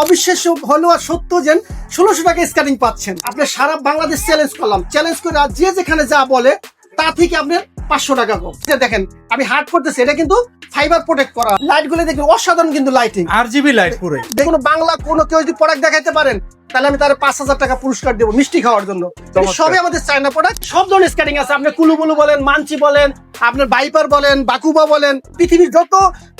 অবিশ্বাস্য হলেও আর সত্য যে 1600 টাকা স্কার্টিং পাচ্ছেন। আপনি সারা বাংলাদেশ চ্যালেঞ্জ করলাম, চ্যালেঞ্জ করে আর যে যেখানে যা বলে তা থেকে আপনার 500 টাকা কম। দেখেন আমি হার্ড করতেছি, এটা কিন্তু ফাইবার প্রোটেক্ট করা। লাইট গুলো দেখবেন অসাধারণ, কিন্তু লাইটিং আরজিবি লাইট পুরো। দেখুন বাংলা কোনো কেউ যদি প্রোডাক্ট দেখাইতে পারেন তাহলে আমি তার 5000 টাকা পুরস্কার দেবো মিষ্টি খাওয়ার জন্য। সবই আমাদের চায়না প্রোডাক্ট, সব ধরনের স্কার্টিং আছে। আপনি কুলুবুলু বলেন, মানচি বলেন, আপনার বাইপার বলেন, বাকুবা বলেন, পৃথিবীর যত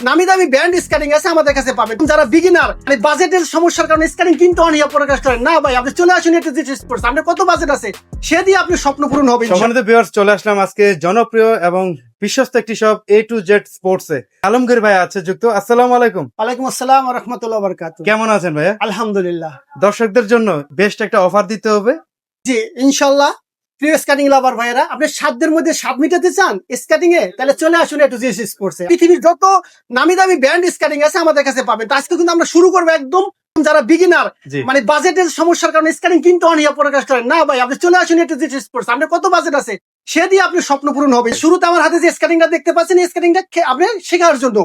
নামি দামি ব্র্যান্ড স্কার্টিং আছে আমাদের কাছে পাবেন। যারা বিগিনার মানে বাজেটের সমস্যার কারণে স্কার্টিং কিনতে অনীহা প্রকাশ করেন না, ভাই আপনি চলে আসুন একটু জিটি স্পোর্টস। আপনার কত বাজেট আছে সে দিয়ে আপনার স্বপ্ন পূরণ হবে। সম্মানিত ভিউয়ার্স, চলে আসলাম আজকে জনপ্রিয় এবং বিশ্বস্ত একটি shop A to Z sports এ। আলমগীর ভাই আছে যুক্ত। আসসালামু আলাইকুম। ওয়ালাইকুম আসসালাম ওয়া রাহমাতুল্লাহি ওয়া বারাকাতুহু। কেমন আছেন ভাইয়া? আলহামদুলিল্লাহ। দর্শকদের জন্য বেস্ট একটা অফার দিতে হবে। জি ইনশাআল্লাহ। প্রিয় স্কার্টিং লাভার ভাইয়েরা, আপনি সাধ্যের মধ্যে স্বাদ মিটাতে চান স্কার্টিং এ, তাহলে চলে আসুন একটু জিটি স্পোর্টস এ। পৃথিবীর যত নামি দামি ব্র্যান্ড স্কার্টিং আছে আমাদের কাছে পাবেন। তো আজকে কিন্তু আমরা শুরু করবো একদম যারা বিগিনার মানে বাজেটের সমস্যার কারণে স্কার্টিং কিনতে অনীহা প্রকাশ করেন না, ভাই আপনি চলে আসুন একটু জিটি স্পোর্টস। আপনার কত বাজেট আছে সে দিয়ে আপনি স্বপ্ন পূরণ হবে। শুরুতে আমার হাতে যে স্কার্টিংটা দেখতে পাচ্ছেন, এই স্কার্টিংটা আপনি শেখার জন্য।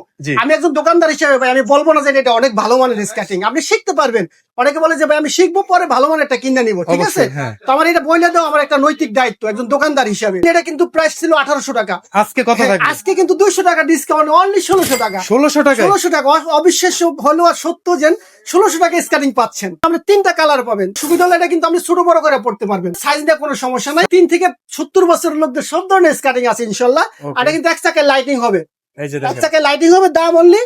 আমি একজন দোকানদার হিসেবে ভাই আমি বলবো না যে এটা অনেক ভালো মানের স্কার্টিং, আপনি শিখতে পারবেন। অনেকে বলে যে ভাই আমি শিখবো পরে ভালো মানের একটা কিনে নিবো, ঠিক আছে? তো আমার এটা বইলে দাও, আমার একটা নৈতিক দায়িত্ব একজন দোকানদার হিসাবে। এটা কিন্তু প্রাইস ছিল 1800 টাকা, আজকে কত থাকবে? আজকে কিন্তু 200 টাকা ডিসকাউন্ট, অনলি 1600 টাকা। 1600 টাকা? 1600 টাকা। অবিশ্বাস্য হলেও আর সত্য যে 1600 টাকা স্কার্টিং পাচ্ছেন। আপনি 3টা কালার পাবেন। সুবিধা হলে এটা কিন্তু আপনি ছোট বড় করে পড়তে পারবেন, সাইজ নিয়ে কোনো সমস্যা নাই। 3 থেকে 70 বছরের লোকদের সব ধরনের স্কার্টিং আছে ইনশাআল্লাহ। আর এটা কিন্তু এক চাকায় লাইটিং হবে, এক চাকায় লাইটিং হবে। দাম অনলি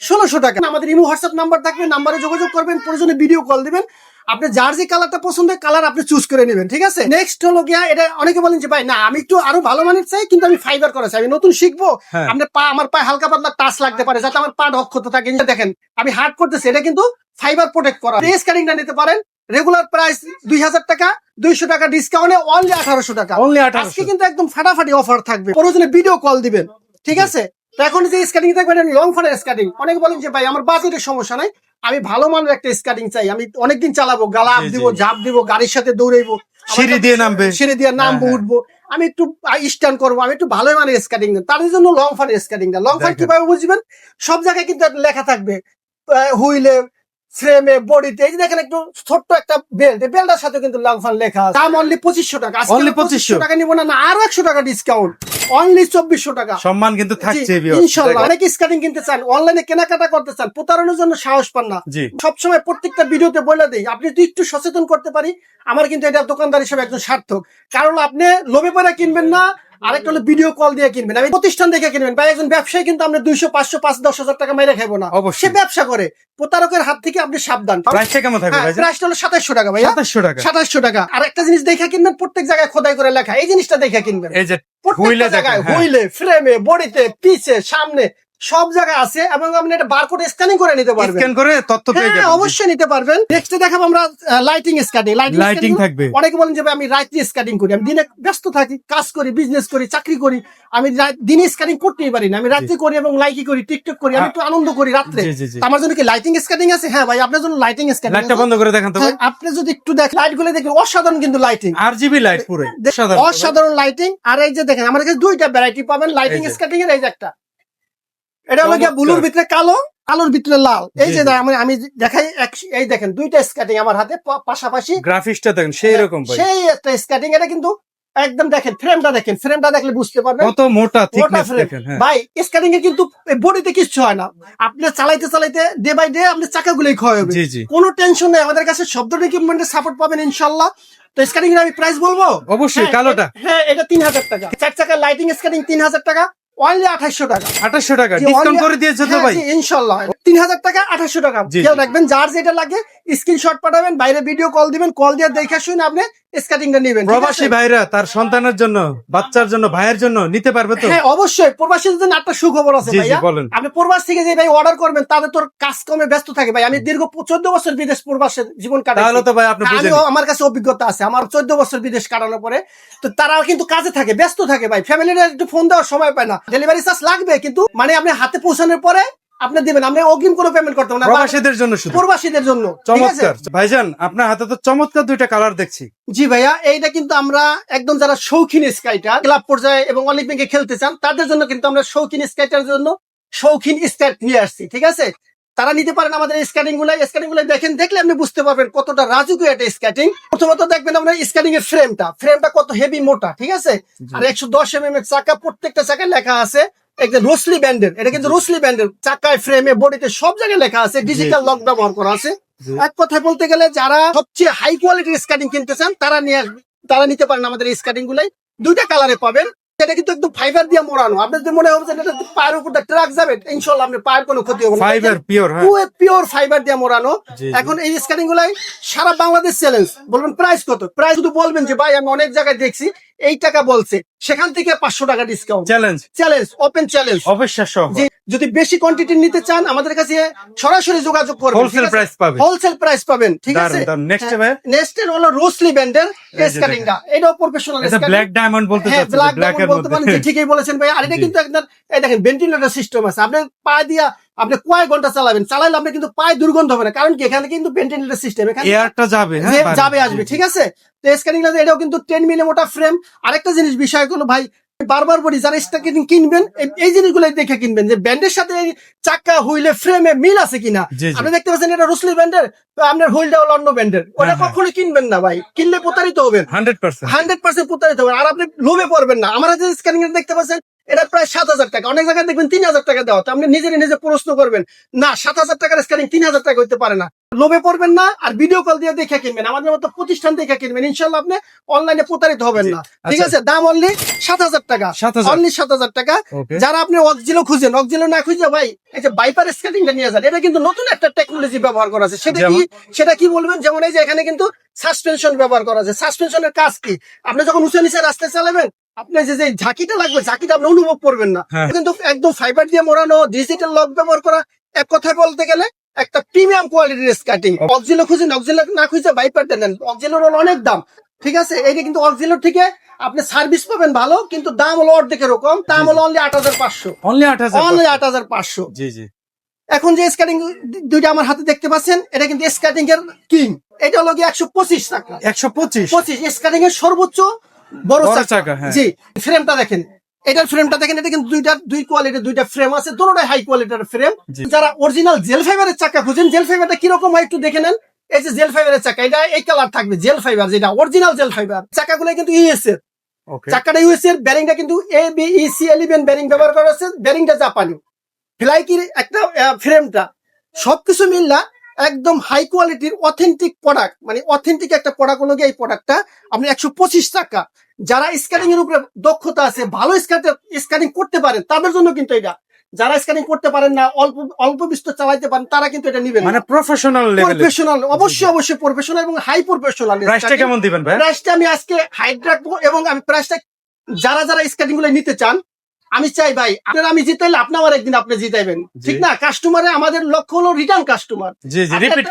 1600 টাকা। আমাদের ইমো হোয়াটসঅ্যাপ নাম্বার থাকবে, নাম্বারে যোগাযোগ করবেন, প্রয়োজনে ভিডিও কল দিবেন। আপনি যার যে কালারটা পছন্দ হয় কালার আপনি চুজ করে নেবেন, ঠিক আছে? নেক্সট হলো গিয়া, এটা অনেকে বলেন যে ভাই না আমি একটু আরো ভালো মানের চাই, কিন্তু আমি ফাইবার করা চাই, আমি নতুন শিখবো, আপনার পা আমার পায়ে হালকা পাতলা টাচ লাগতে পারে যাতে আমার পা অক্ষত থাকে। দেখেন আমি হার্ড করতেছি, এটা কিন্তু ফাইবার প্রোটেক্ট করা। এই স্কার্টিংটা নিতে পারেন। রেগুলার প্রাইস 2000 টাকা, 200 টাকা ডিসকাউন্টে অনলি 1800 টাকা। আজকে কিন্তু একদম ফাটাফাটি অফার থাকবে, প্রয়োজনে ভিডিও কল দিবেন, ঠিক আছে? তো এখন যে স্কার্টিং থাকবে এটা লং ফানের স্কার্টিং। অনেকে বলেন যে ভাই আমার বাজেটের সমস্যা নাই, আমি ভালো মানের একটা স্কার্টিং চাই, আমি অনেকদিন চালাবো, গালাপ দিব, ঝাপ দিব, গাড়ির সাথে দৌড়াইবো, সিঁড়ি দিয়ে নামবো উঠবো, আমি একটু স্ট্যান্ড করবো, আমি একটু ভালো মানের স্কার্টিং দেন, তার জন্য লং ফানের স্কার্টিং দেন। লং ফান কিভাবে বুঝবেন? সব জায়গায় কিন্তু লেখা থাকবে হুইলে, ফ্রেমে, বডিতে। এই যে দেখেন একটু ছোট্ট একটা বেল্ট, এই বেল্টের সাথে কিন্তু লং ফান লেখা আছে। দাম অনলি 2500 টাকা। অনলি 2500 টাকা নিব না, আরো 100 টাকা ডিসকাউন্ট, অনলি 2400 টাকা। সম্মান কিন্তু থাকছে ইনশাআল্লাহ। অনেকে স্কার্টিং কিনতে চান, অনলাইনে কেনাকাটা করতে চান, প্রতারণার জন্য সাহস পান না। সবসময় প্রত্যেকটা ভিডিওতে বলে দেই, আপনি যদি একটু সচেতন করতে পারি আমার কিন্তু এটা দোকানদার হিসেবে একজন সার্থক। কারণ আপনি লোভে পড়ে কিনবেন না, আরেকটা হলো ভিডিও কল দিয়ে কিনবেন, আমি প্রতিষ্ঠান দেখে কিনবেন। ভাই একজন ব্যবসায়ী কিন্তু আমরা 200, 500, 5-10 হাজার টাকা মেরে খাবো না, সে ব্যবসা করে। প্রতারকের হাত থেকে আপনি সাবধান। প্রাইসটা কেমন থাকবে ভাই? প্রাইসটা হলো 2700 টাকা ভাই। 2700 টাকা। আর একটা জিনিস দেখে কিনবেন, প্রত্যেক জায়গায় খোদাই করে লেখা, এই জিনিসটা দেখে কিনবেন। এই যে প্রত্যেকটা জায়গায় হুইলে, ফ্রেমে, বডিতে, পিছে, সামনে সব জায়গায় আছে, এবং আপনি এটা বারকোড স্ক্যানিং করে নিতে পারবেন, স্ক্যান করে তথ্য পেয়ে যাবেন। অবশ্যই নিতে পারবেন। নেক্সট দেখাবো আমরা লাইটিং স্কার্টিং। লাইটিং থাকবে। অনেকে বলেন যে ভাই আমি রাত্রি স্কার্টিং করি, আমি দিনে ব্যস্ত থাকি, কাজ করি, বিজনেস করি, চাকরি করি, আমি দিনে স্কার্টিং করতেই পারি না, আমি রাত্রি করি এবং লাইকি করি, টিকটক করি, আমি একটু আনন্দ করি রাত্রে। আমার জন্য কি লাইটিং স্কার্টিং আছে? হ্যাঁ ভাই, আপনার জন্য লাইটিং স্কার্টিং। লাইটটা বন্ধ করে দেখেন তো ভাই। আপনি যদি একটু দেখেন লাইট গুলো দেখবেন অসাধারণ, কিন্তু লাইটিং আরজিবি লাইট পুরো অসাধারণ লাইটিং। আর এই যে দেখেন আমার কাছে 2টা ভ্যারাইটি পাবেন লাইটিং স্কার্টিং এর। এই যে একটা, এটা হলো গিয়ে ব্লুর ভিতরে কালো, আলোর ভিতরে লাল। এই যে আমি দেখাই, এই দেখেন 2টা স্কার্টিং আমার হাতে পাশাপাশি। গ্রাফিক্সটা দেখেন সেই রকম ভাই, সেই একটা স্কার্টিং। এটা কিন্তু একদম দেখেন, ফ্রেমটা দেখেন, ফ্রেমটা দেখলে বুঝতে পারবেন কত মোটা থিকনেস দেখেন। ভাই স্কার্টিং এ কিন্তু বডিতে কিচ্ছু হয় না, আপনি চালাইতে চালাইতে ডে বাই ডে আপনার চাকাগুলোই ক্ষয় হবে, কোনো টেনশন নেই। আমাদের কাছে সব ধরনের ইকুইপমেন্টের সাপোর্ট পাবেন ইনশাআল্লাহ। তো স্কার্টিং এর আমি প্রাইস বলবো অবশ্যই। কালোটা হ্যাঁ, এটা 3000 টাকা। 4 চাকার লাইটিং স্কার্টিং 3000 টাকা, অনলি 2800 টাকা। 2800 টাকা ডিসকাউন্ট করে দিয়েছে তো ভাই ইনশাআল্লাহ। 3000 টাকা, 2800 টাকা। খেয়াল রাখবেন, যার যেটা লাগে স্ক্রিনশট পাঠাবেন, বাইরে ভিডিও কল দিবেন, কল দিয়ে দেখে শুনে আপনি স্কার্টিংটা নেবেন। প্রবাসী ভাইরা তার সন্তানের জন্য, বাচ্চার জন্য, ভাইয়ের জন্য নিতে পারবে তো? হ্যাঁ অবশ্যই। প্রবাসীদের জন্য একটা সুখবর আছে ভাইয়া, আপনি প্রবাস থেকে যে ভাই অর্ডার করবেন তাদের তোর কাজ কমে ব্যস্ত থাকে ভাই। আমি দীর্ঘ 14 বছর বিদেশ প্রবাসে জীবন কাটাই, তাহলে তো ভাই আপনি বুঝেন, আমার কাছে অভিজ্ঞতা আছে। আমার 14 বছর বিদেশ কাটানোর পরে তো তারা কিন্তু কাজে থাকে, ব্যস্ত থাকে ভাই, ফ্যামিলির একটু ফোন দেওয়ার সময় পায় না। ডেলিভারি চার্জ লাগবে, কিন্তু মানে আপনি হাতে পৌঁছানোর পরে আপনি দিবেন, আমরা অগ্রিম কোনো পেমেন্ট করতে হবে না, প্রবাসীদের জন্য শুধু, প্রবাসীদের জন্য। চমৎকার ভাইজান, আপনার হাতে তো চমৎকার 2টা কালার দেখছি। জি ভাইয়া, এইটা কিন্তু আমরা একদম যারা শৌখিন স্কাইটার, ক্লাব পর্যায়ে এবং অলিম্পিকে খেলতে চান তাদের জন্য কিন্তু আমরা শৌখিন স্কাইটার জন্য শৌখিন স্কার্ট নিয়ে আসছি, ঠিক আছে? তারা নিতে পারেন আমাদের স্কেটিং গুলো দেখেন, দেখলে আপনি বুঝতে পারবেন কতটা রাজকীয় একটা স্কেটিং। প্রথমত দেখবেন আপনার স্কেটিং এর ফ্রেমটা কত হেভি মোটা, ঠিক আছে। আর 110 এর চাকা, প্রত্যেকটা চাকায় লেখা আছে একটা রোসলি ব্যান্ডের, এটা কিন্তু রোসলি ব্যান্ডের, চাকায়, ফ্রেমে, বডিতে সব জায়গায় লেখা আছে, ডিজিটাল লক ব্যবহার করা আছে। এক কথায় বলতে গেলে যারা সবচেয়ে হাই কোয়ালিটির স্কেটিং কিনতে চান তারা নিতে পারেন আমাদের এই স্কেটিং গুলাই। দুইটা কালারে পাবেন। এটা কিন্তু একদম ফাইবার দিয়ে মোড়ানো। আপনার যদি মনে হবে যে এটা পায়ের উপর ট্রাক যাবে, ইনশাআল্লাহ আপনার পায়ের কোনো ক্ষতি হবে না। ফাইবার পিওর, পিওর ফাইবার দিয়ে মোড়ানো। এখন এই স্কেটিং গুলাই সারা বাংলাদেশ চ্যালেঞ্জ। বলবেন প্রাইস কত? প্রাইস শুধু বলবেন যে ভাই আমি অনেক জায়গায় দেখছি এই টাকা বলছে, সেখান থেকে 500 টাকা ডিসকাউন্ট। চ্যালেঞ্জ, ওপেন চ্যালেঞ্জ, অবিশ্বাস্য। যদি বেশি কোয়ান্টিটি নিতে চান আমাদের কাছে সরাসরি যোগাযোগ করবেন, হোলসেল প্রাইস পাবেন, ঠিক আছে। নেক্সট এর হলো রোসলি ব্যান্ডের স্কেটিংটা, এটাও প্রফেশনাল স্কেটিং। ব্ল্যাক ডায়মন্ড বলতে চাচ্ছেন, ব্ল্যাক ডায়মন্ড বলতে পারেন, ঠিকই বলেছেন ভাই। আর এটা কিন্তু একদম, এই দেখেন ভেন্টিলেটর সিস্টেম আছে। আপনি পা দিয়া আপনি কয় ঘন্টা চালাবেন, চালাইলে আপনি কিন্তু পায়ে দুর্গন্ধ হবে না, কারণ কি এখানে কিন্তু ভেন্টিলেটর সিস্টেম, এখানে এয়ারটা যাবে, যাবে আসবে, ঠিক আছে। তো স্কেটিং এটাও কিন্তু 10 মিলি মোটা ফ্রেম। আরেকটা জিনিস বিষয় হলো ভাই, বারবার বলি যারা স্কেটিং কিনবেন এই জিনিসগুলো দেখে কিনবেন যে ব্যান্ডের সাথে চাকা, হুইলে, ফ্রেমে মিল আছে কিনা। আপনি দেখতে পাচ্ছেন এটা রোসলি ব্যান্ডের, আপনার হুইলটা হলো অন্য ব্যান্ডের, ওটা কখনো কিনবেন না ভাই। কিনলে প্রতারিত হবেন, 100% প্রতারিত হবেন। আর আপনি লোভে পড়বেন না। আমার হাতে স্কেটিং দেখতে পাচ্ছেন এটা প্রায় 7,000 টাকা, অনেক জায়গায় দেখবেন 3,000 টাকা দেওয়া। তো আপনি নিজে প্রশ্ন করবেন না, 7,000 টাকার স্কেটিং 3,000 টাকা হইতে পারে না। লোভে পড়বেন না, আর ভিডিও কল দিয়ে দেখে কিনবেন, আমাদের মতো প্রতিষ্ঠান দেখে কিনবেন, ইনশাল্লাহ আপনি অনলাইনে প্রতারিত হবেন না, ঠিক আছে। দাম অনলি 7,000 টাকা, অনলি 7,000 টাকা। যারা আপনি অক্সিলো খুঁজেন, অক্সিলো না খুঁজে ভাই এই যে বাইপার স্কেটিংটা নিয়ে যান, এটা কিন্তু নতুন একটা টেকনোলজি ব্যবহার করা আছে। সেটা কি বলবেন? যেমন এই যে এখানে কিন্তু সাসপেনশন ব্যবহার করা আছে। সাসপেনশনের কাজ কি? আপনি যখন উঁচু নিচে রাস্তায় চালাবেন, আপনার যে ঝাঁকিটা লাগবে, ঝাঁকিটা আপনি অনুভব করবেন না। কিন্তু একদম ফাইবার দিয়ে মোড়ানো, ডিজিটাল লক ব্যবহার করা। এক কথায় বলতে গেলে একটা প্রিমিয়াম কোয়ালিটির স্কেটিং। অক্সিলো খুঁজেন, অক্সিলো না খুঁজে বাইপারটা নেন। অক্সিলোর হলো অনেক দাম, ঠিক আছে। এইটা কিন্তু অক্সিলোর থেকে আপনি সার্ভিস পাবেন ভালো, কিন্তু দাম হলো অর্ধেকের রকম। দাম হলো অনলি 8,500, অনলি 8,500। এখন যে স্কেটিং দুইটা আমার হাতে দেখতে পাচ্ছেন, এটা কিন্তু স্কেটিং এর কিং। এটা হলো 125 টাকা, 125 স্কেটিং এর সর্বোচ্চ বড় চাকা। জি, ফ্রেমটা দেখেন, এটার ফ্রেমটা দেখেন, এটা কিন্তু দুই কোয়ালিটির দুইটা ফ্রেম আছে, দুটোটাই হাই কোয়ালিটির ফ্রেম। যারা অরিজিনাল জেল ফাইবারের চাকা খুঁজেন, জেল ফাইবারটা কিরকম হয় একটু দেখে নেন। এই যে জেল ফাইবারের চাকা, এটা এই কালার থাকবে, জেল ফাইবার, যেটা অরিজিনাল জেল ফাইবার। চাকাগুলো কিন্তু ইউএস এর চাকাটা, ইউএস এর ব্যারিংটা কিন্তু ABEC11 ব্যারিং ব্যবহার করা আছে। ব্যারিংটা জাপানি, ফ্লাইকির একটা ফ্রেমটা, সবকিছু মিললা একদম হাই কোয়ালিটির অথেন্টিক প্রোডাক্ট, মানে অথেন্টিক একটা প্রোডাক্ট হলো এই প্রোডাক্টটা। আপনি 125 টাকা। যারা স্কেটিং এর উপরে দক্ষতা আছে, ভালো স্কেটিং করতে পারেন, তাদের জন্য কিন্তু এটা। যারা স্কেটিং করতে পারেন না, অল্প বিস্তর চালাইতে পারেন, তারা কিন্তু এটা নিবেন, মানে প্রফেশনাল, অবশ্যই প্রফেশনাল এবং হাই প্রফেশনাল। প্রাইসটা কেমন দিবেন ভাই? প্রাইসটা আমি আজকে হাইড রাখবো, এবং আমি প্রাইসটা যারা স্কেটিং গুলো নিতে চান, আমি চাই ভাই আপনারা, আমি জিতাইলে আপনি আমার একদিন আপনি জিতাইবেন, ঠিক না। কাস্টমারে আমাদের লক্ষ্য হলো রিটার্ন কাস্টমার, রিপিট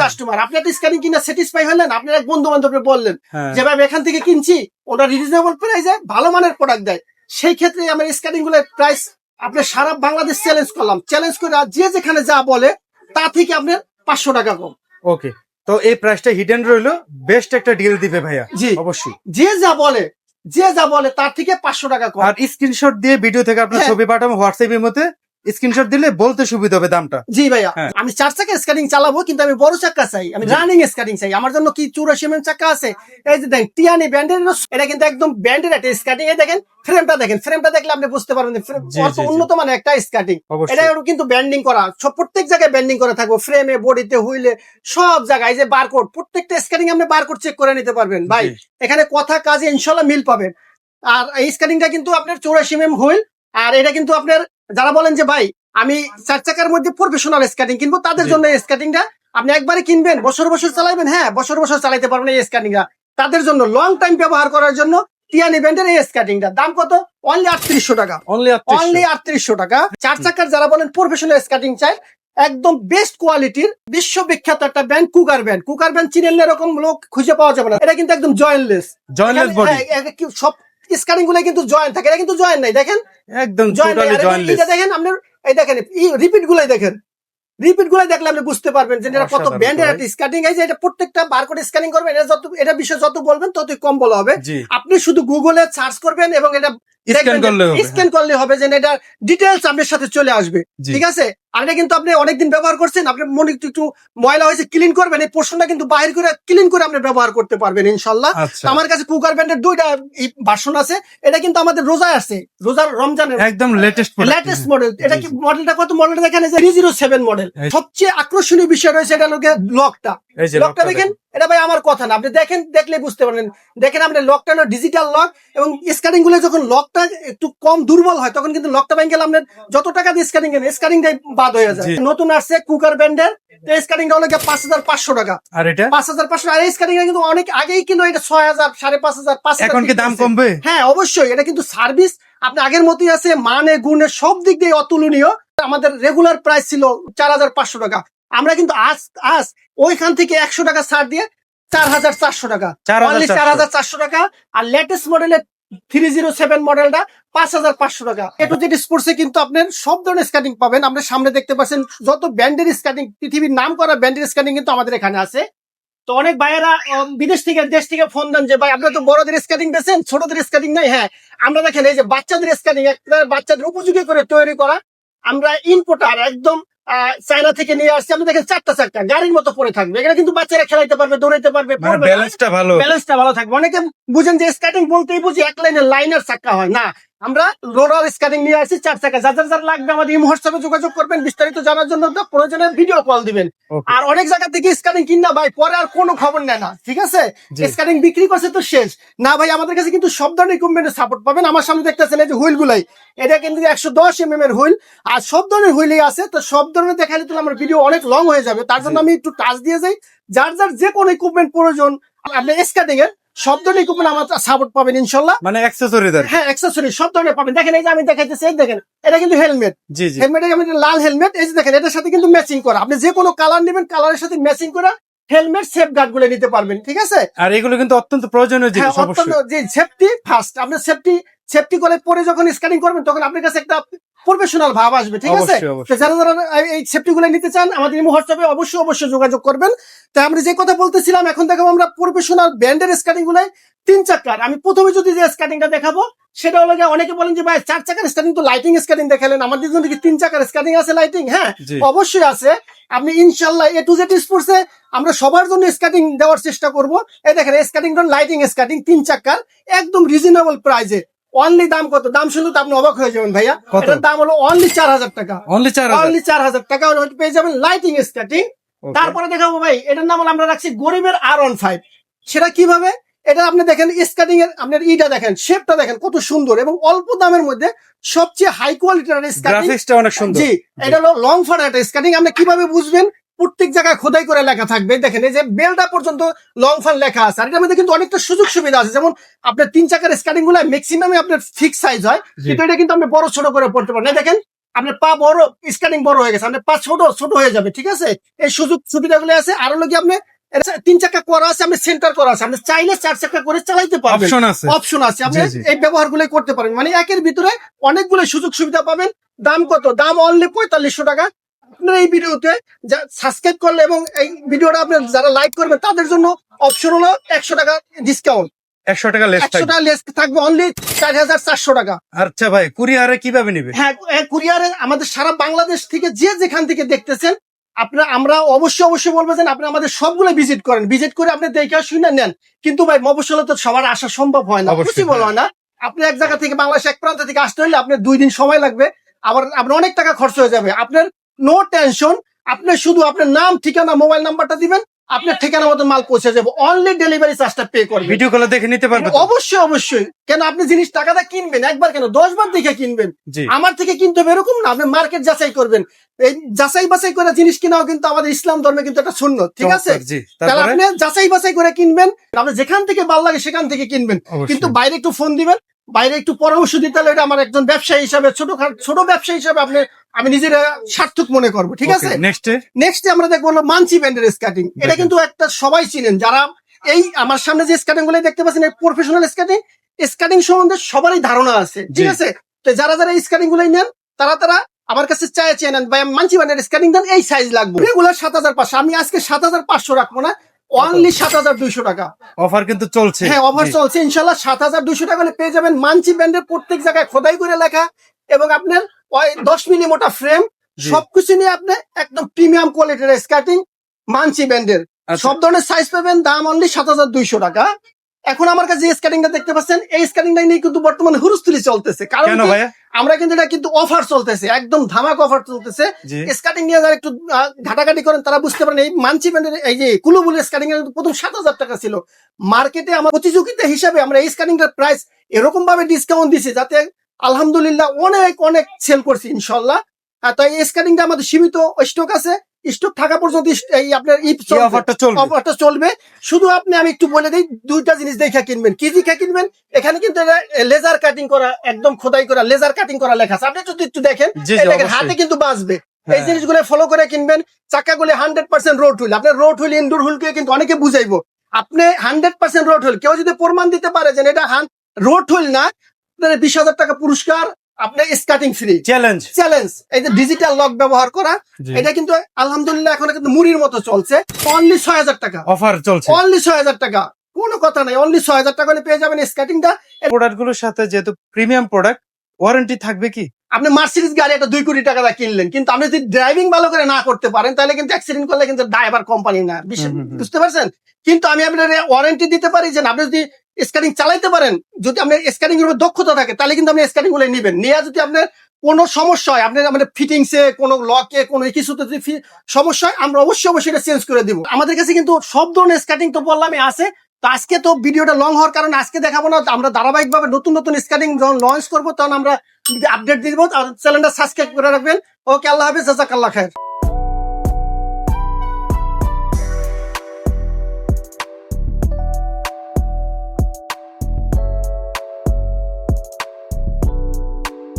কাস্টমার। আপনি একটা স্কেটিং কিনা স্যাটিসফাই হলেন, আপনার এক বন্ধু বান্ধবকে বললেন যে ভাই এখান থেকে কিনছি, ওরা রিজনেবল প্রাইসে ভালো মানের প্রোডাক্ট দেয়। সেই ক্ষেত্রে আমার স্কেটিং গুলোর প্রাইস আপনি সারা বাংলাদেশ চ্যালেঞ্জ করলাম, চ্যালেঞ্জ করে যে যেখানে যা বলে তা থেকে আপনার 500 টাকা কম। ওকে, তো এই প্রাইসটা হিডেন রইলো, বেস্ট একটা ডিল দিবে ভাইয়া। জি অবশ্যই, যে যা বলে তার থেকে 500 টাকা কম। আর স্ক্রিনশট দিয়ে ভিডিও থেকে আপনার ছবি পাঠাবো হোয়াটসঅ্যাপ এর মধ্যে, স্ক্রিনশট দিলে বলতে সুবিধা হবে দামটা। জি ভাইয়া, আমি 4 চাকা স্কেটিং চালাবো, কিন্তু আমি বড় চাকা চাই, আমি রানিং স্কেটিং চাই। আমার জন্য কি 84 mm চাকা আছে। এই যে দেখেন টিয়ানি ব্যান্ডের, এটা কিন্তু একদম ব্যান্ডের একটা স্কেটিং। এই দেখেন ফ্রেমটা দেখেন, ফ্রেমটা দেখলে আপনি বুঝতে পারবেন কত উন্নত মানের একটা স্কেটিং। এটা কিন্তু ব্যান্ডিং করা, প্রত্যেক জায়গায় ব্যান্ডিং করা থাকবে, ফ্রেমে, বডিতে, হুইলে, সব জায়গায়। যে বারকোড, প্রত্যেকটা স্কেটিং আপনি বারকোড চেক করে নিতে পারবেন ভাই। এখানে কথা কাজে ইনশাল্লাহ মিল পাবেন। আর এই স্কেটিংটা কিন্তু আপনার 84 mm হুইল। আর এটা কিন্তু আপনার যারা বলেন যে ভাই আমি 4 চাকার মধ্যে প্রফেশনাল স্কেটিং কিনবো, তাদের জন্য এই স্কেটিংটা আপনি একবারে কিনবেন, বছর চালাবেন, হ্যাঁ বছর চালাইতে পারবেন এই স্কেটিংটা। তাদের জন্য লং টাইম ব্যবহার করার জন্য টিয়ানি ব্যান্ডের এই স্কেটিংটা দাম কত? অনলি 3800 টাকা, অনলি 3800 টাকা। 4 চাকার যারা বলেন প্রফেশনাল স্কেটিং চাই, একদম বেস্ট কোয়ালিটির বিশ্ববিখ্যাত একটা ব্যান্ড, কুকার ব্যান্ড চিনেন এরকম লোক খুঁজে পাওয়া যাবে না। এটা কিন্তু একদম জয়েন্টলেস বডি, সব স্কেটিং গুলো কিন্তু জয়েন্ট থাকে, এটা কিন্তু জয়েন্ট নাই। দেখেন একদম টোটালি জয়েন্টলেস। এটা দেখেন আপনার, এই দেখেন রিপিট গুলাই দেখেন, রিপিট গুলাই দেখলে আপনি বুঝতে পারবেন যে এটা কত ব্যান্ডের একটা স্কেটিং। এই যে এটা প্রত্যেকটা বারকোড স্ক্যানিং করবেন, এটা বিষয়ে যত বলবেন ততই কম বলা হবে। আপনি শুধু গুগলে সার্চ করবেন এবং এটা স্ক্যান করলে হবে যে এটা ডিটেইলস আপনার সাথে চলে আসবে, ঠিক আছে। আর এটা কিন্তু আপনি অনেকদিন ব্যবহার করছেন, আপনার মনে একটু ময়লা হয়েছে, ক্লিন করবেন, এই পোর্শনটা কিন্তু বাইরে করে ক্লিন করে আপনি ব্যবহার করতে পারবেন ইনশাল্লাহ। আচ্ছা, আমার কাছে কুকার ব্র্যান্ডের 2টা ভার্সন আছে। এটা কিন্তু আমাদের রোজায় আছে, রোজার রমজানের একদম লেটেস্ট লেটেস্ট মডেল। এটা কি মডেলটা, কত মডেলটা দেখেন, 307 মডেল। সবচেয়ে আকর্ষণীয় বিষয় রয়েছে এটা লোকে লকটা। এই যে লকটা দেখেন, এটা ভাই আমার কথা না, আপনি দেখেন, দেখলে বুঝতে পারবেন। দেখেন আপনি লকটা হলো ডিজিটাল লক, এবং স্ক্যানিং গুলো যখন লকটা একটু কম দুর্বল হয় তখন কিন্তু লকটা ভেঙে গেলে আপনার যত টাকা দিয়ে স্ক্যানিং কেন স্ক্যানিংটাই বাদ হয়ে যায়। জি। নতুন আসছে কুকার ব্র্যান্ডের, স্ক্যানিংটা হলো 5,500 টাকা। আর এটা 5,500, আর এই স্ক্যানিং কিন্তু অনেক আগেই কিলো এটা 6,000, 5,500, 5,000। এখন কি দাম কমবে? হ্যাঁ অবশ্যই, এটা কিন্তু সার্ভিস আপনি আগের মতোই আছে, মানে গুণে সব দিক দিয়ে অতুলনীয়। আমাদের রেগুলার প্রাইস ছিল 4,500 টাকা, আমরা কিন্তু আজ ওইখান থেকে 100 টাকা ছাড় দিয়ে 4,400 টাকা, 4,400 টাকা। আর লেটেস্ট মডেলের 307 মডেলটা 5,500 টাকা। A to Z স্পোর্টসে কিন্তু আপনার সব ধরনের স্ক্যানিং পাবেন। আপনি সামনে দেখতে পাচ্ছেন যত ব্র্যান্ডের স্ক্যানিং, পৃথিবীর নাম করা ব্র্যান্ডের স্ক্যানিং কিন্তু আমাদের এখানে আছে। তো অনেক ভাইয়েরা বিদেশ থেকে, দেশ থেকে ফোন দেন যে ভাই আপনারা তো বড়দের স্ক্যানিং দিয়েছেন, ছোটদের স্ক্যানিং নাই। হ্যাঁ, আমরা দেখেন এই যে বাচ্চাদের স্ক্যানিং, একটা বাচ্চাদের উপযোগী করে তৈরি করা, আমরা ইনপুটার একদম চায়না থেকে নিয়ে আসছি। আপনি দেখেন 4টা চাকা গাড়ির মতো পড়ে থাকবে, এখানে কিন্তু বাচ্চারা খেলাইতে পারবে, দৌড়াইতে পারবে, ব্যালেন্সটা ভালো, ব্যালেন্সটা ভালো থাকবে। অনেকে বুঝেন যে স্কেটিং বলতেই বুঝি এক লাইনের লাইনার চাকা হয় না, আমরা রোলার স্কেটিং নিয়ে আসছি 4 চাকা। যার লাগবে আমাদের এই হোয়াটসঅ্যাপে যোগাযোগ করবেন, বিস্তারিত জানার জন্য প্রয়োজনে ভিডিও কল দিবেন। Okay. আর অনেক জায়গা থেকে স্কেটিং কিনা ভাই পরে আর কোনো খবর নেয় না, ঠিক আছে? জি। স্কেটিং বিক্রি করছে তো শেষ না ভাই, আমাদের কাছে কিন্তু সব ধরনের কোম্পানির সাপোর্ট পাবেন। আমার সামনে দেখতেছেন এই যে হুইল গুলাই, এটা কিন্তু 110 এর হুইল, আর সব ধরনের হুইলই আছে। তো সব ধরনের দেখালে তো আমার ভিডিও অনেক লং হয়ে যাবে, তার জন্য আমি একটু টাচ দিয়ে যাই। যার যে কোনো ইকুইপমেন্ট প্রয়োজন, আপনি স্কেটিং এর সব ধরনের ইকুইপমেন্ট আমার সাপোর্ট পাবেন ইনশাল্লাহ। মানে অ্যাকসেসরিজ। হ্যাঁ, অ্যাকসেসরি সব ধরনের পাবেন। দেখেন এই যে আমি দেখাইতেছি, এই দেখেন এটা কিন্তু হেলমেট। জি জি, হেলমেট লাল হেলমেট, এই যে দেখেন এটার সাথে কিন্তু ম্যাচিং করা, আপনি যে কোনো কালার নেবেন, কালারের সাথে ম্যাচিং করা হেলমেট সেফ গার্ড গুলো নিতে পারবেন, ঠিক আছে? আর এগুলো কিন্তু অত্যন্ত প্রয়োজনীয় জিনিস। হ্যাঁ, অত্যন্ত যে সেফটি ফার্স্ট, আপনি সেফটি করে পরে যখন স্ক্যানিং করবেন তখন আপনার কাছে একটা প্রফেশনাল ভাব আসবে, ঠিক আছে? অবশ্যই, অবশ্যই। তো যারা এই সেফটি গুলো নিতে চান আমাদের হোয়াটসঅ্যাপে অবশ্যই যোগাযোগ করবেন। তাই আমরা যে কথা বলতেছিলাম, এখন দেখাবো আমরা প্রফেশনাল ব্র্যান্ডের স্ক্যানিং গুলো 3 চাকার। আমি প্রথমে যদি যে স্ক্যানিংটা দেখাবো সেটা হলো যে অনেকে বলেন যে ভাই 4 চাকার স্ক্যানিং তো লাইটিং স্ক্যানিং দেখালেন, আমাদের জন্য কি 3 চাকার স্ক্যানিং আছে লাইটিং? হ্যাঁ, জি। অবশ্যই আছে। আপনি ইনশাআল্লাহ A to Z স্পোর্টসে আমরা সবার জন্য স্ক্যানিং দেওয়ার চেষ্টা করব। এই দেখেন স্ক্যানিং লাইটিং স্ক্যানিং 3 চাকার একদম রিজনেবল প্রাইসে। অনলি দাম কত? দাম শুনলে তো আপনি অবাক হয়ে যাবেন ভাইয়া। কত? এটার দাম হলো অনলি 4,000 টাকা। অনলি 4,000? অনলি 4,000 টাকা পেয়ে যাবেন লাইটিং স্ক্যাটিং। Okay. তারপরে দেখাবো ভাই, এটার নাম হলো আমরা রাখছি গরিবের R15। সেটা কিভাবে? এটা আপনি দেখেন স্ক্যাটিং এর আপনার ইটা দেখেন, শেপটা দেখেন কত সুন্দর, এবং অল্প দামের মধ্যে সবচেয়ে হাই কোয়ালিটির স্ক্যাটিং। গ্রাফিক্সটা অনেক সুন্দর। জি, এটা হলো লং ফর একটা স্ক্যাটিং। আপনি কিভাবে বুঝবেন? প্রত্যেক জায়গায় খোদাই করে লেখা থাকবে, দেখেন এই যে বেলটা পর্যন্ত লং ফান লেখা আছে। আর এটার মধ্যে কিন্তু অনেকটা সুযোগ সুবিধা আছে, যেমন আপনার 3 চাকার স্ক্যানিং গুলো ম্যাক্সিমাম আপনার ফিক্স সাইজ হয়, কিন্তু এটা কিন্তু আপনি বড় ছোট করে পড়তে পারেন। এই দেখেন আপনার পা বড়, স্ক্যানিং বড় হয়ে গেছে, আপনার পা ছোট হয়ে যাবে, ঠিক আছে? এই সুযোগ সুবিধাগুলো আছে। আর হলো কি আপনি 3 চাকা করা আছে, আপনি সেন্টার করা আছে, আপনি চাইলে 4 চাকা করে চালাইতে পারবেন, অপশন আছে, অপশন আছে, আপনি জি, জি। এই ব্যবহারগুলো করতে পারবেন। মানে একের ভিতরে অনেকগুলো সুযোগ সুবিধা পাবেন। দাম কত? দাম অনলি 4,500 টাকা। আপনার এই ভিডিওতে সাবস্ক্রাইব করলে এবং এই ভিডিওটা আপনার যারা লাইক করবেন তাদের জন্য অপশন হলো 100 টাকা ডিসকাউন্ট, 100 টাকা লেস 100 টাকা লেস থাকবে, অনলি 4,400 টাকা। আচ্ছা ভাই, কুরিয়ারে কিভাবে নিবে? হ্যাঁ, কুরিয়ারে আমাদের সারা বাংলাদেশ থেকে যেখান থেকে দেখতেছেন আমরা অবশ্যই বলবো যে আপনি আমাদের সবগুলো ভিজিট করেন, ভিজিট করে আপনি দেখে শুনে নেন। কিন্তু ভাই মফস্বলে তো সবার আসা সম্ভব হয় না, অবশ্যই, পসিবল হয় না। আপনি এক জায়গা থেকে বাংলাদেশ এক প্রান্ত থেকে আসতে হলে আপনার 2 দিন সময় লাগবে, আবার আপনার অনেক টাকা খরচ হয়ে যাবে। আপনার নো টেনশন, আপনি শুধু আপনার নাম, ঠিকানা, মোবাইল নাম্বারটা দিবেন, আপনার ঠিকানা মতো মাল পৌঁছে যাবে। অনলি ডেলিভারি চার্জটা পে করবেন। ভিডিও কলে দেখে নিতে পারবে তো? অবশ্যই। কেন আপনি জিনিস টাকাটা কিনবেন একবার, কেন 10 বার দেখে কিনবেন? জি। আমার থেকে কিনতে হবে এরকম না, আপনি মার্কেট যাচাই করবেন। এই যাচাই বাছাই করে জিনিস কেনাও কিন্তু আমাদের ইসলাম ধর্মে কিন্তু একটা সুন্নত, ঠিক আছে? জি। তাহলে তারপরে আপনি যাচাই বাছাই করে কিনবেন, আপনি যেখান থেকে ভালো লাগে সেখান থেকে কিনবেন। অবশ্যই। কিন্তু বাইরে একটু ফোন দিবেন, বাইরে একটু পরামর্শ দিতে হলে এটা আমার একজন ব্যবসায়ী হিসাবে, ছোট ব্যবসায়ী হিসাবে আমি নিজের সার্থক মনে করবো, ঠিক আছে? নেক্সট আমরা দেখবো হলো মানচি ব্র্যান্ডের স্কেটিং। এটা কিন্তু একটা সবাই চিনেন, যারা এই আমার সামনে যে স্কেটিং গুলো দেখতে পাচ্ছেন প্রফেশনাল স্কেটিং সম্বন্ধে সবারই ধারণা আছে, ঠিক আছে? তো যারা এই স্কেটিং গুলো নেন তারা আমার কাছে চেয়ে নেন ভাই মানচি ব্র্যান্ডের স্কেটিং দেন, এই সাইজ লাগবে। রেগুলার 7,500, আমি আজকে 7,500 রাখবো না, অনলি 7,200 টাকা অফার কিন্তু চলছে। হ্যাঁ, অফার চলছে ইনশাল্লাহ। 7,200 টাকা হলে পেয়ে যাবেন মানচি ব্র্যান্ডের প্রত্যেক জায়গায় খোদাই করে লেখা, এবং আপনার 10 মিলি মোটা ফ্রেম, জি। সবকিছু নিয়ে আপনি একদম প্রিমিয়াম কোয়ালিটির স্কার্টিং মানসি ব্র্যান্ডের আচ্ছা। সব ধরনের সাইজ পাবেন, দাম অনলি 7,200 টাকা। এখন আমার কাছে যে স্কার্টিংটা দেখতে পাচ্ছেন, এই স্কার্টিংটা নিয়ে কিন্তু বর্তমানে হুরুস্তুলি চলতেছে। কারণ কেন কি? ভাইয়া? আমরা কিন্তু এটা কিন্তু অফার চলতেছে, একদম ধামাক অফার চলতেছে। জি। স্কার্টিং নিয়ে যারা একটু ঘাটাঘাটি করেন তারা বুঝতে পারেন, এই মানসি ব্র্যান্ডের এই যে কুলুবুল স্কার্টিং এর প্রথম 7,000 টাকা ছিল। মার্কেটে আমার প্রতিযোগিতা হিসাবে আমরা এই স্কার্টিংটার প্রাইস এরকম ভাবে ডিসকাউন্ট দিছি যাতে আলহামদুলিল্লাহ অনেক অনেক সেল করছি ইনশাল্লাহ। তো এই স্কার্টিংটা আমাদের সীমিত স্টক আছে, স্টক থাকা পর্যন্ত এই আপনার এই অফারটা চলবে। অফারটা চলবে। শুধু আপনি আমি একটু বলে দিই, দুইটা জিনিস দেখে কিনবেন। কি দেখে কিনবেন? এখানে কিন্তু লেজার কাটিং করা, একদম খোদাই করা লেজার কাটিং করা লেখা আছে। আপনি যদি একটু দেখেন, জি, এই দেখেন অবশ্যই। হাতে কিন্তু বাজবে। এই হ্যাঁ। জিনিসগুলো ফলো করে কিনবেন। চাকাগুলি 100% রোড হুইল। আপনার রোড হুইল ইনডোর হুইলকে কিন্তু অনেকে বুঝাইবো। আপনি 100% রোড হুইল, কেউ যদি প্রমাণ দিতে পারে যে এটা রোড হুইল না, আপনার 20,000 টাকা পুরস্কার, আপনার স্কার্টিং ফ্রি। চ্যালেঞ্জ। চ্যালেঞ্জ। এই যে ডিজিটাল লক ব্যবহার করা, জি। এটা কিন্তু আলহামদুলিল্লাহ এখন কিন্তু মুড়ির মতো চলছে। অনলি 6,000 টাকা, অফার চলছে। অনলি 6,000 টাকা, কোনো কথা নাই। অনলি 6,000 টাকা হলে পেয়ে যাবেন স্কার্টিংটা। প্রোডাক্ট গুলোর সাথে যেহেতু প্রিমিয়াম প্রোডাক্ট, ওয়ারেন্টি থাকবে কি? আপনি মার্সিডিজ গাড়ি একটা 2 কোটি টাকা দিয়ে কিনলেন, কিন্তু আপনি যদি ড্রাইভিং ভালো করে না করতে পারেন, তাহলে কিন্তু অ্যাক্সিডেন্ট করলে কিন্তু ড্রাইভার কোম্পানি না, বুঝতে পারছেন? কিন্তু আমি আপনার ওয়ারেন্টি দিতে পারি যে আপনি যদি স্কার্টিং চালাইতে পারেন, যদি আপনার স্কার্টিং এর উপর দক্ষতা থাকে, তাহলে কিন্তু আপনি স্কার্টিং গুলো নেবেন। নিয়ে যদি আপনার কোনো সমস্যা হয়, আপনার আমাদের ফিটিংসে, কোনো লকে, কোনো কিছুতে যদি সমস্যা হয়, আমরা অবশ্যই এটা চেঞ্জ করে দিব। আমাদের কাছে কিন্তু সব ধরনের স্কার্টিং তো বললামই আছে। তো আজকে তো ভিডিওটা লং হওয়ার কারণে আজকে দেখাবো না, আমরা ধারাবাহিকভাবে নতুন নতুন স্কার্টিং যখন লঞ্চ করবো তখন আমরা আপডেট দিব। আর চ্যানেলটা সাবস্ক্রাইব করে রাখবেন। ওকে, আল্লাহ হাফেজ, জাযাকাল্লাহ খায়ের।